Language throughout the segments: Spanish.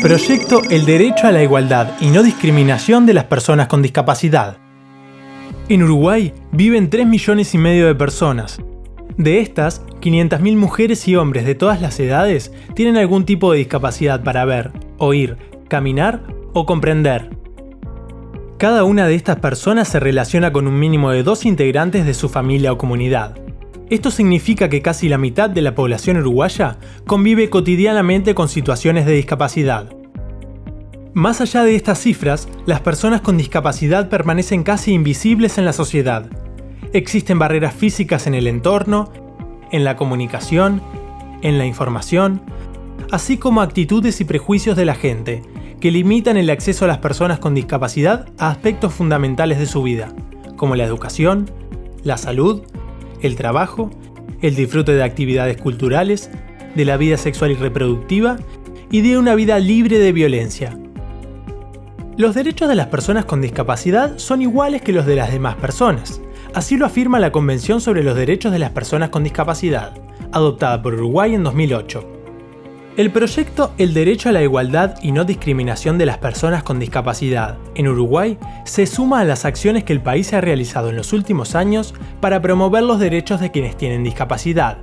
Proyecto El Derecho a la Igualdad y No Discriminación de las Personas con Discapacidad. En Uruguay viven 3,5 millones de personas. De estas, 500.000 mujeres y hombres de todas las edades tienen algún tipo de discapacidad para ver, oír, caminar o comprender. Cada una de estas personas se relaciona con un mínimo de 2 integrantes de su familia o comunidad. Esto significa que casi la mitad de la población uruguaya convive cotidianamente con situaciones de discapacidad. Más allá de estas cifras, las personas con discapacidad permanecen casi invisibles en la sociedad. Existen barreras físicas en el entorno, en la comunicación, en la información, así como actitudes y prejuicios de la gente, que limitan el acceso a las personas con discapacidad a aspectos fundamentales de su vida, como la educación, la salud, el trabajo, el disfrute de actividades culturales, de la vida sexual y reproductiva y de una vida libre de violencia. Los derechos de las personas con discapacidad son iguales que los de las demás personas. Así lo afirma la Convención sobre los Derechos de las Personas con Discapacidad, adoptada por Uruguay en 2008. El proyecto El Derecho a la Igualdad y No Discriminación de las Personas con Discapacidad en Uruguay se suma a las acciones que el país ha realizado en los últimos años para promover los derechos de quienes tienen discapacidad.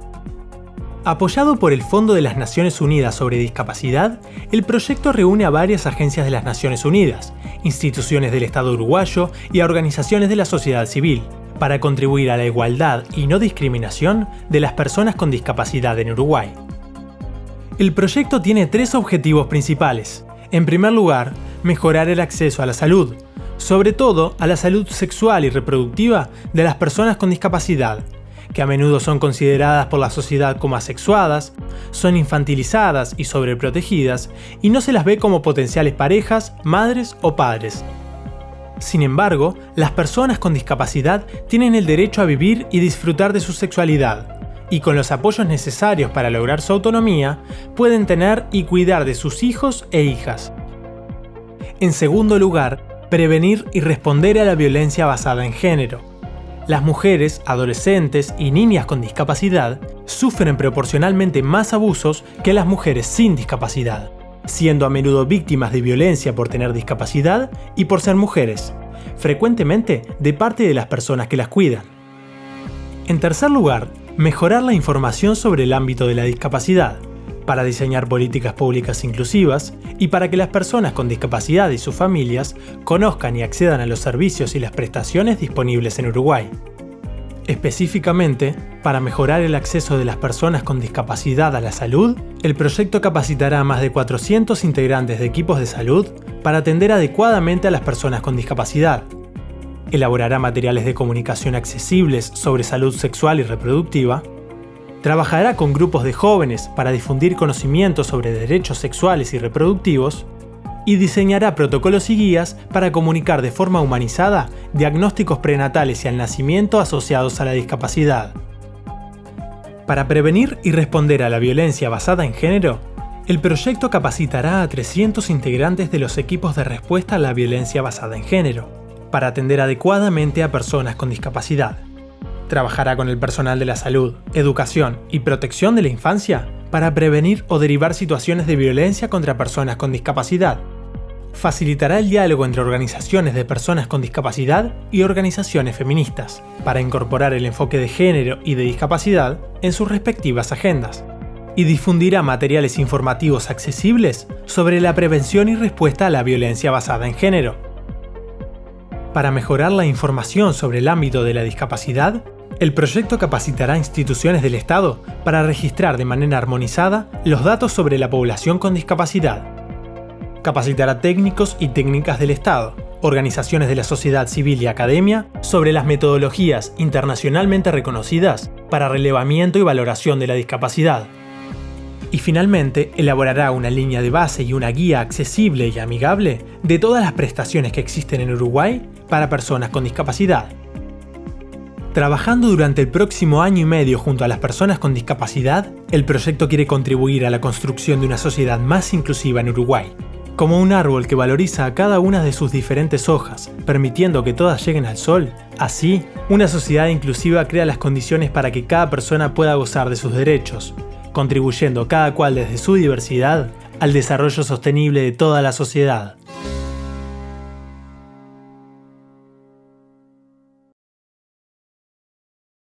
Apoyado por el Fondo de las Naciones Unidas sobre Discapacidad, el proyecto reúne a varias agencias de las Naciones Unidas, instituciones del Estado uruguayo y a organizaciones de la sociedad civil, para contribuir a la igualdad y no discriminación de las personas con discapacidad en Uruguay. El proyecto tiene 3 objetivos principales. En primer lugar, mejorar el acceso a la salud, sobre todo a la salud sexual y reproductiva de las personas con discapacidad, que a menudo son consideradas por la sociedad como asexuadas, son infantilizadas y sobreprotegidas, y no se las ve como potenciales parejas, madres o padres. Sin embargo, las personas con discapacidad tienen el derecho a vivir y disfrutar de su sexualidad, y con los apoyos necesarios para lograr su autonomía, pueden tener y cuidar de sus hijos e hijas. En segundo lugar, prevenir y responder a la violencia basada en género. Las mujeres, adolescentes y niñas con discapacidad sufren proporcionalmente más abusos que las mujeres sin discapacidad, siendo a menudo víctimas de violencia por tener discapacidad y por ser mujeres, frecuentemente de parte de las personas que las cuidan. En tercer lugar, mejorar la información sobre el ámbito de la discapacidad, para diseñar políticas públicas inclusivas y para que las personas con discapacidad y sus familias conozcan y accedan a los servicios y las prestaciones disponibles en Uruguay. Específicamente, para mejorar el acceso de las personas con discapacidad a la salud, el proyecto capacitará a más de 400 integrantes de equipos de salud para atender adecuadamente a las personas con discapacidad. Elaborará materiales de comunicación accesibles sobre salud sexual y reproductiva. Trabajará con grupos de jóvenes para difundir conocimientos sobre derechos sexuales y reproductivos. Y diseñará protocolos y guías para comunicar de forma humanizada diagnósticos prenatales y al nacimiento asociados a la discapacidad. Para prevenir y responder a la violencia basada en género, el proyecto capacitará a 300 integrantes de los equipos de respuesta a la violencia basada en género, para atender adecuadamente a personas con discapacidad. Trabajará con el personal de la salud, educación y protección de la infancia para prevenir o derivar situaciones de violencia contra personas con discapacidad. Facilitará el diálogo entre organizaciones de personas con discapacidad y organizaciones feministas, para incorporar el enfoque de género y de discapacidad en sus respectivas agendas. Y difundirá materiales informativos accesibles sobre la prevención y respuesta a la violencia basada en género. Para mejorar la información sobre el ámbito de la discapacidad, el proyecto capacitará a instituciones del Estado para registrar de manera armonizada los datos sobre la población con discapacidad. Capacitará técnicos y técnicas del Estado, organizaciones de la sociedad civil y academia sobre las metodologías internacionalmente reconocidas para relevamiento y valoración de la discapacidad. Y finalmente, elaborará una línea de base y una guía accesible y amigable de todas las prestaciones que existen en Uruguay para personas con discapacidad. Trabajando durante el próximo año y medio junto a las personas con discapacidad, el proyecto quiere contribuir a la construcción de una sociedad más inclusiva en Uruguay, como un árbol que valoriza a cada una de sus diferentes hojas, permitiendo que todas lleguen al sol. Así, una sociedad inclusiva crea las condiciones para que cada persona pueda gozar de sus derechos, contribuyendo cada cual desde su diversidad al desarrollo sostenible de toda la sociedad.